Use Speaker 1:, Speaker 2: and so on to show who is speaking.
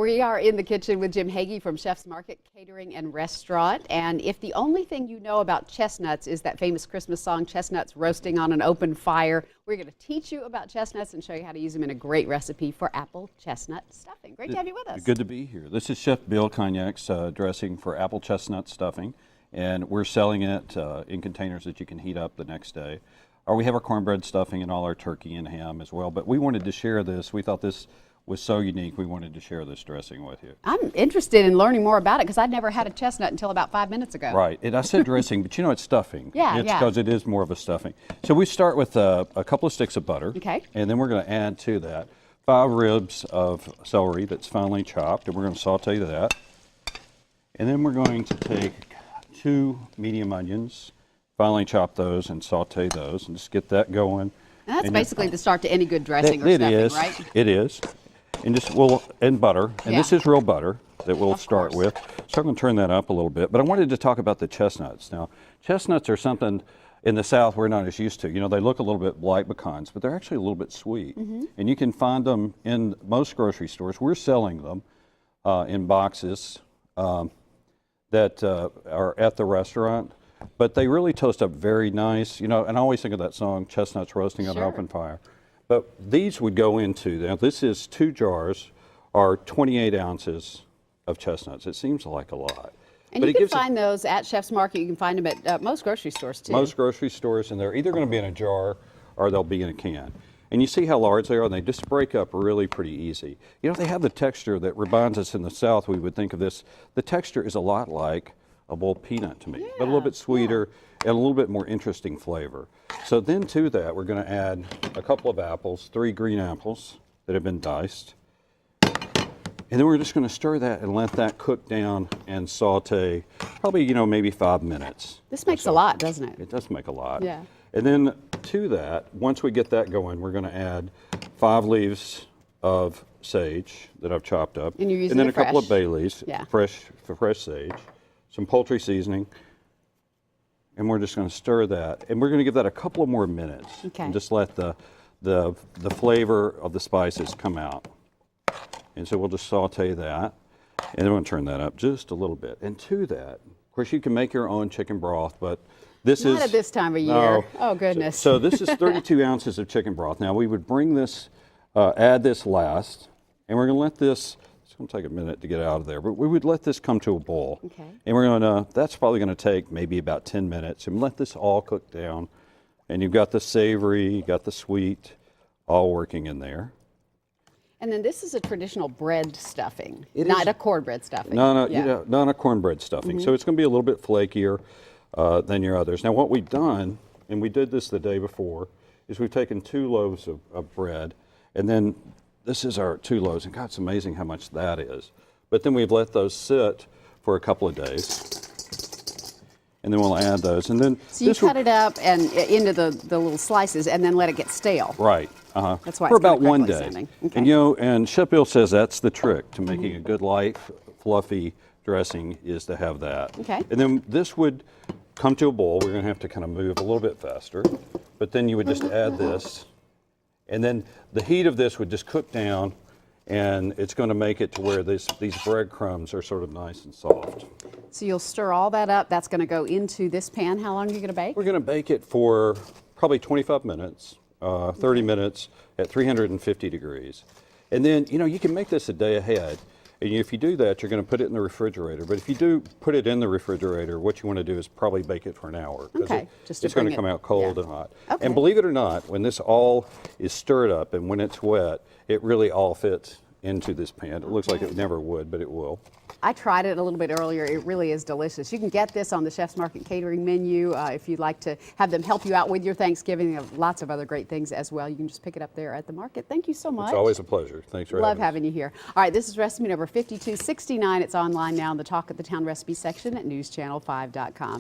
Speaker 1: We are in the kitchen with Jim Hagee from Chef's Market Catering and Restaurant. And if the only thing you know about chestnuts is that famous Christmas song, Chestnuts Roasting on an Open Fire, we're going to teach you about chestnuts and show you how to use them in a great recipe for apple chestnut stuffing. Great to have you with us.
Speaker 2: Good to be here. This is Chef Bill Cognac's dressing for apple chestnut stuffing, and we're selling it in containers that you can heat up the next day. Or we have our cornbread stuffing and all our turkey and ham as well. But we wanted to share this. We thought this was so unique, we wanted to share this dressing with you.
Speaker 1: I'm interested in learning more about it because I'd never had a chestnut until about 5 minutes ago.
Speaker 2: Right, and I said dressing, but you know it's stuffing.
Speaker 1: Yeah,
Speaker 2: it's because it is more of a stuffing. So we start with a couple of sticks of butter.
Speaker 1: Okay.
Speaker 2: And then we're going to add to that 5 ribs of celery that's finely chopped, and we're going to saute that. And then we're going to take 2 medium onions, finely chop those and saute those, and just get that going.
Speaker 1: And that's basically the start to any good dressing or stuffing, right?
Speaker 2: It is. And just and butter, and this is real butter that we'll start with. So I'm going to turn that up a little bit. But I wanted to talk about the chestnuts. Now, chestnuts are something in the South we're not as used to. You know, they look a little bit like pecans, but they're actually a little bit sweet. And you can find them in most grocery stores. We're selling them in boxes that are at the restaurant. But they really toast up very nice. You know, and I always think of that song, Chestnuts Roasting on an Open Fire. But these would go into, now this is 2 jars or 28 ounces of chestnuts. It seems like a lot.
Speaker 1: And you can find those at Chef's Market. You can find them at most grocery stores too.
Speaker 2: Most grocery stores, and they're either going to be in a jar or they'll be in a can. And you see how large they are, and they just break up really pretty easy. You know, they have the texture that reminds us in the South, we would think of this. The texture is a lot like a boiled peanut to me, but a little bit sweeter and a little bit more interesting flavor. So then to that, we're going to add a couple of apples, 3 green apples that have been diced. And then we're just going to stir that and let that cook down and saute probably, you know, maybe 5 minutes.
Speaker 1: This makes a lot, doesn't it?
Speaker 2: It does make a lot.
Speaker 1: Yeah.
Speaker 2: And then to that, once we get that going, we're going to add 5 leaves of sage that I've chopped up.
Speaker 1: And you're using
Speaker 2: a couple of bay leaves, fresh sage, some poultry seasoning, and we're just going to stir that. And we're going to give that a couple of more minutes.
Speaker 1: Okay.
Speaker 2: And just let the flavor of the spices come out. And so we'll just saute that. And then we're going to turn that up just a little bit. And to that, of course, you can make your own chicken broth, but this is...
Speaker 1: Not at this time of year.
Speaker 2: No.
Speaker 1: Oh, goodness.
Speaker 2: So this is 32 ounces of chicken broth. Now, we would bring this, add this last, and we're going to let this... It's going to take a minute to get out of there, but we would let this come to a boil.
Speaker 1: Okay.
Speaker 2: And we're going to, that's probably going to take maybe about 10 minutes, and let this all cook down. And you've got the savory, you got the sweet, all working in there.
Speaker 1: And then this is a traditional bread stuffing,
Speaker 2: It
Speaker 1: not
Speaker 2: is.
Speaker 1: a cornbread stuffing.
Speaker 2: No, you know, not a cornbread stuffing. So it's going to be a little bit flakier than your others. Now what we've done, and we did this the day before, is we've taken 2 loaves of bread, and then this is our 2 loaves, and God, it's amazing how much that is. But then we've let those sit for a couple of days, and then we'll add those. And then
Speaker 1: so you cut it up and into the little slices, and then let it get stale.
Speaker 2: Right.
Speaker 1: That's why
Speaker 2: for
Speaker 1: it's
Speaker 2: about 1 day.
Speaker 1: Okay.
Speaker 2: And you know, and Chef Bill says that's the trick to making a good light, fluffy dressing is to have that.
Speaker 1: Okay.
Speaker 2: And then this would come to a boil. We're going to have to kind of move a little bit faster, but then you would just add this. And then the heat of this would just cook down, and it's going to make it to where these breadcrumbs are sort of nice and soft.
Speaker 1: So you'll stir all that up. That's going to go into this pan. How long are you going to bake?
Speaker 2: We're going to bake it for probably 25 minutes, 30 minutes at 350 degrees. And then, you know, you can make this a day ahead. And if you do that, you're going to put it in the refrigerator. But if you do put it in the refrigerator, what you want to do is probably bake it for an hour.
Speaker 1: Okay.
Speaker 2: It's going to come out cold and hot.
Speaker 1: Okay.
Speaker 2: And believe it or not, when this all is stirred up and when it's wet, it really all fits into this pan. It looks like it never would, but it will.
Speaker 1: I tried it a little bit earlier. It really is delicious. You can get this on the Chef's Market catering menu if you'd like to have them help you out with your Thanksgiving. They have lots of other great things as well. You can just pick it up there at the market. Thank you so much.
Speaker 2: It's always a pleasure. Thanks for having us.
Speaker 1: Love having you here. All right, this is recipe number 5269. It's online now in the Talk of the Town recipe section at newschannel5.com.